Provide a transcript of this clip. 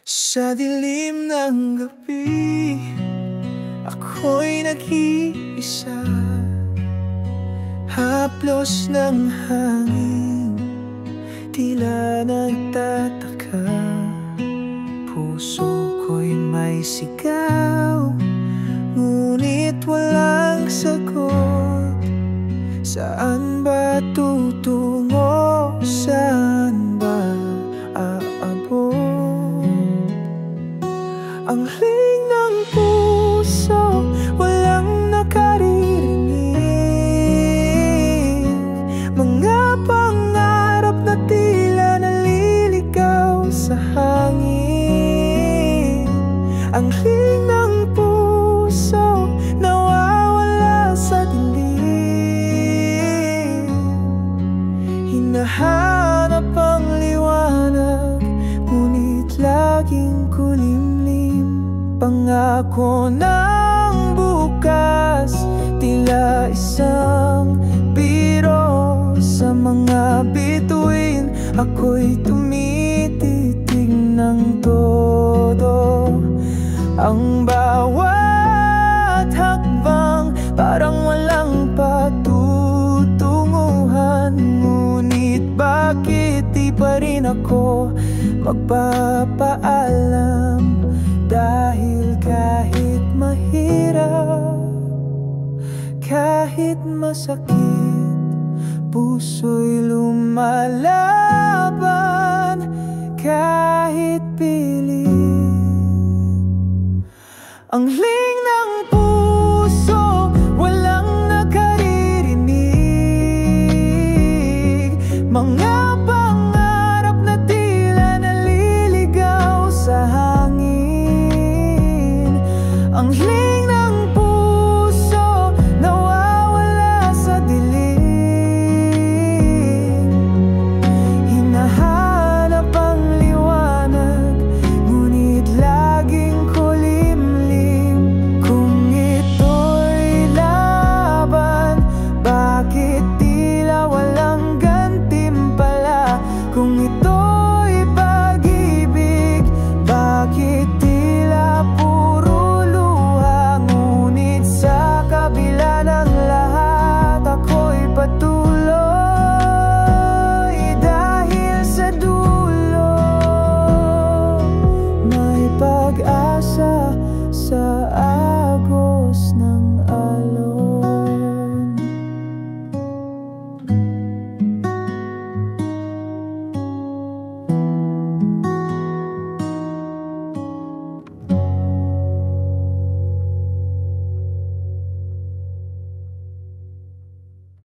Sa dilim ng gabi, ako'y nag-iisa. Haplos ng hangin, tila nagtataka. Puso ko'y may sigaw, ngunit walang sagot. Saan ba tutungo? Saan ba aabot? Ang ling ng puso, walang nakaririnig. Mga pangarap na tila naliligaw sa hangin. Ang ling ng puso, nawawala sa dilim. Hinahanap ang liwanag, ngunit laging kulimlim. Pangako ng bukas, tila isang biro. Sa mga bituin, ako'y tumititig ng todo. Ang bawat hakbang parang walang patutunguhan. Ngunit bakit di pa rin ako magpapaalam? Dahil kahit mahirap, kahit masakit, puso'y lumalaban kahit pilit. Ang